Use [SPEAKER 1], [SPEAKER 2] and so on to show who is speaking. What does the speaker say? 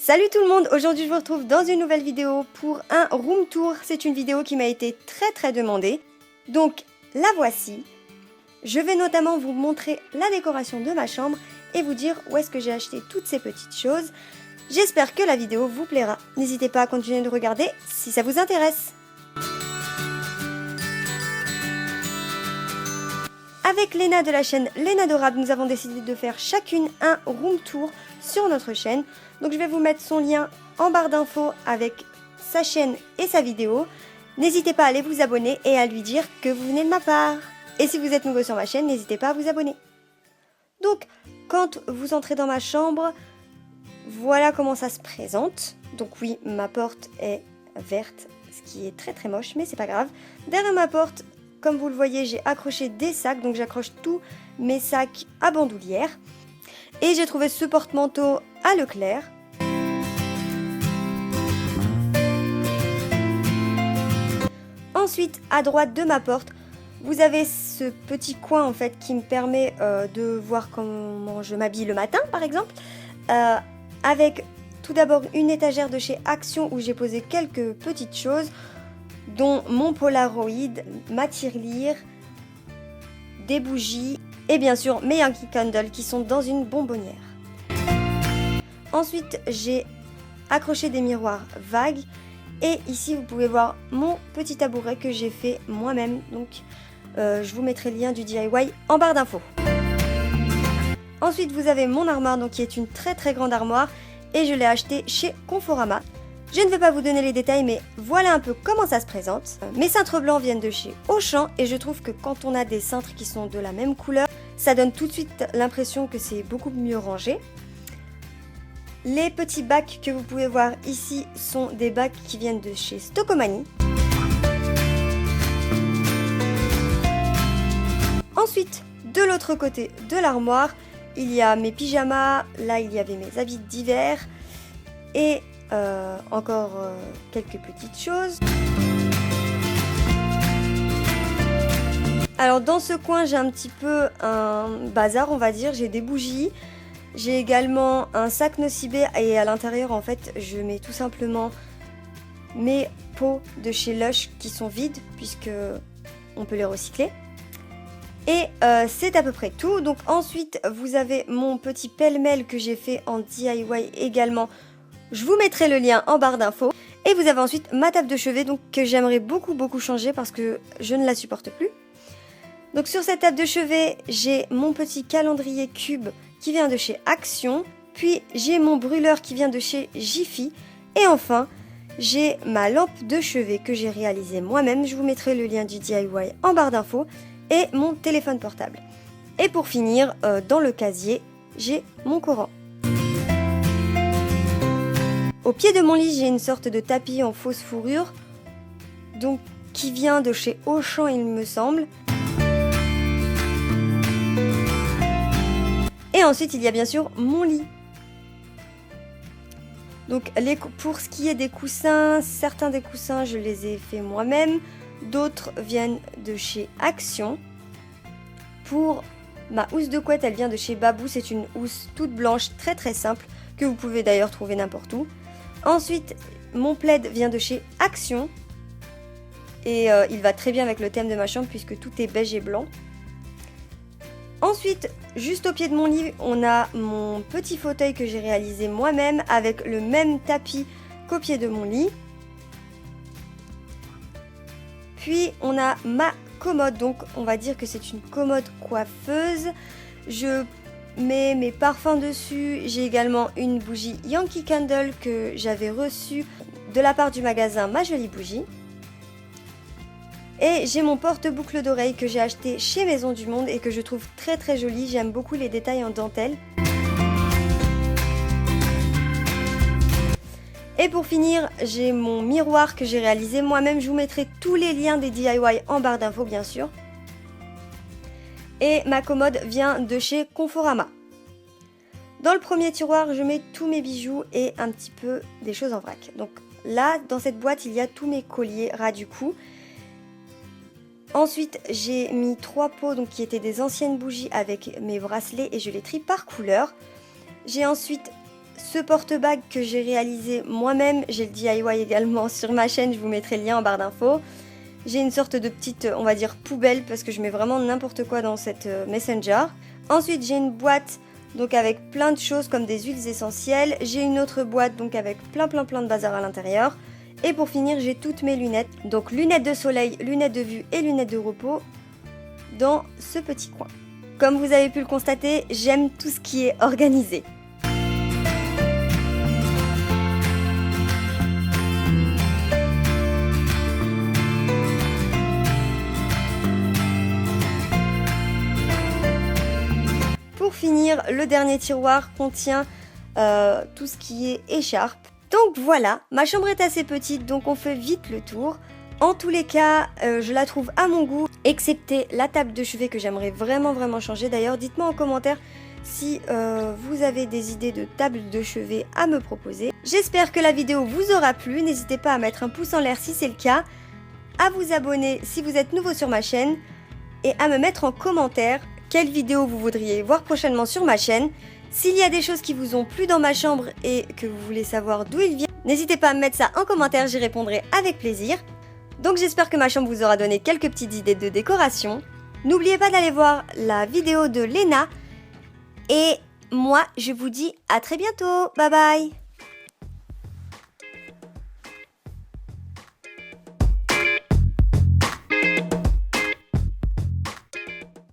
[SPEAKER 1] Salut tout le monde, aujourd'hui je vous retrouve dans une nouvelle vidéo pour un room tour. C'est une vidéo qui m'a été très demandée, donc la voici. Je vais notamment vous montrer la décoration de ma chambre et vous dire où est-ce que j'ai acheté toutes ces petites choses. J'espère que la vidéo vous plaira. N'hésitez pas à continuer de regarder si ça vous intéresse. Avec Léna de la chaîne Léna Adorable, nous avons décidé de faire chacune un room tour sur notre chaîne. Donc je vais vous mettre son lien en barre d'infos avec sa chaîne et sa vidéo. N'hésitez pas à aller vous abonner et à lui dire que vous venez de ma part. Et si vous êtes nouveau sur ma chaîne, n'hésitez pas à vous abonner. Donc quand vous entrez dans ma chambre, voilà comment ça se présente. Donc oui, ma porte est verte, ce qui est très moche, mais c'est pas grave. Derrière ma porte, comme vous le voyez, j'ai accroché des sacs, donc j'accroche tous mes sacs à bandoulière. Et j'ai trouvé ce porte-manteau à Leclerc. Ensuite, à droite de ma porte, vous avez ce petit coin en fait qui me permet de voir comment je m'habille le matin, par exemple. Avec tout d'abord une étagère de chez Action où j'ai posé quelques petites choses, dont mon Polaroid, ma tirelire, des bougies et bien sûr mes Yankee Candle qui sont dans une bonbonnière. Ensuite, j'ai accroché des miroirs vagues et ici vous pouvez voir mon petit tabouret que j'ai fait moi-même. Donc je vous mettrai le lien du DIY en barre d'infos. Ensuite, vous avez mon armoire donc qui est une très grande armoire et je l'ai acheté chez Conforama. Je ne vais pas vous donner les détails, mais voilà un peu comment ça se présente. Mes cintres blancs viennent de chez Auchan et je trouve que quand on a des cintres qui sont de la même couleur, ça donne tout de suite l'impression que c'est beaucoup mieux rangé. Les petits bacs que vous pouvez voir ici sont des bacs qui viennent de chez Stockomanie. Ensuite, de l'autre côté de l'armoire, il y a mes pyjamas, là il y avait mes habits d'hiver et encore quelques petites choses. Alors dans ce coin j'ai un petit peu un bazar on va dire, j'ai des bougies, j'ai également un sac Nocibé et à l'intérieur en fait je mets tout simplement mes pots de chez Lush qui sont vides puisque on peut les recycler. Et c'est à peu près tout. Donc ensuite vous avez mon petit pêle-mêle que j'ai fait en DIY également. Je vous mettrai le lien en barre d'infos. Et vous avez ensuite ma table de chevet donc, que j'aimerais beaucoup changer parce que je ne la supporte plus. Donc sur cette table de chevet, j'ai mon petit calendrier cube qui vient de chez Action. Puis j'ai mon brûleur qui vient de chez Jiffy. Et enfin, j'ai ma lampe de chevet que j'ai réalisée moi-même. Je vous mettrai le lien du DIY en barre d'infos. Et mon téléphone portable. Et pour finir, dans le casier, j'ai mon Coran. Au pied de mon lit, j'ai une sorte de tapis en fausse fourrure, donc qui vient de chez Auchan, il me semble. Et ensuite, il y a bien sûr mon lit. Donc, pour ce qui est des coussins, certains des coussins, je les ai fait moi-même. D'autres viennent de chez Action. Pour ma housse de couette, elle vient de chez Babou. C'est une housse toute blanche, très simple, que vous pouvez d'ailleurs trouver n'importe où. Ensuite, mon plaid vient de chez Action. Et il va très bien avec le thème de ma chambre puisque tout est beige et blanc. Ensuite, juste au pied de mon lit, on a mon petit fauteuil que j'ai réalisé moi-même avec le même tapis qu'au pied de mon lit. Puis on a ma commode, donc on va dire que c'est une commode coiffeuse. Je mets mes parfums dessus. J'ai également une bougie Yankee Candle que j'avais reçue de la part du magasin Ma Jolie Bougie. Et j'ai mon porte-boucle d'oreille que j'ai acheté chez Maison du Monde et que je trouve très joli. J'aime beaucoup les détails en dentelle. Et pour finir, j'ai mon miroir que j'ai réalisé moi-même. Je vous mettrai tous les liens des DIY en barre d'infos, bien sûr. Et ma commode vient de chez Conforama. Dans le premier tiroir, je mets tous mes bijoux et un petit peu des choses en vrac. Donc là, dans cette boîte, il y a tous mes colliers ras du cou. Ensuite, j'ai mis 3 pots donc, qui étaient des anciennes bougies avec mes bracelets et je les trie par couleur. J'ai ensuite ce porte-bag que j'ai réalisé moi-même. J'ai le DIY également sur ma chaîne, je vous mettrai le lien en barre d'infos. J'ai une sorte de petite, on va dire, poubelle parce que je mets vraiment n'importe quoi dans cette Messenger. Ensuite, j'ai une boîte donc avec plein de choses comme des huiles essentielles. J'ai une autre boîte donc avec plein de bazar à l'intérieur. Et pour finir, j'ai toutes mes lunettes. Donc lunettes de soleil, lunettes de vue et lunettes de repos dans ce petit coin. Comme vous avez pu le constater, j'aime tout ce qui est organisé. Pour finir, le dernier tiroir contient tout ce qui est écharpe. Donc voilà, ma chambre est assez petite, donc on fait vite le tour. En tous les cas, je la trouve à mon goût, excepté la table de chevet que j'aimerais vraiment changer. D'ailleurs, dites-moi en commentaire si vous avez des idées de table de chevet à me proposer. J'espère que la vidéo vous aura plu. N'hésitez pas à mettre un pouce en l'air si c'est le cas, à vous abonner si vous êtes nouveau sur ma chaîne et à me mettre en commentaire quelle vidéo vous voudriez voir prochainement sur ma chaîne. S'il y a des choses qui vous ont plu dans ma chambre et que vous voulez savoir d'où ils viennent, n'hésitez pas à me mettre ça en commentaire, j'y répondrai avec plaisir. Donc j'espère que ma chambre vous aura donné quelques petites idées de décoration. N'oubliez pas d'aller voir la vidéo de Léna. Et moi, je vous dis à très bientôt. Bye bye!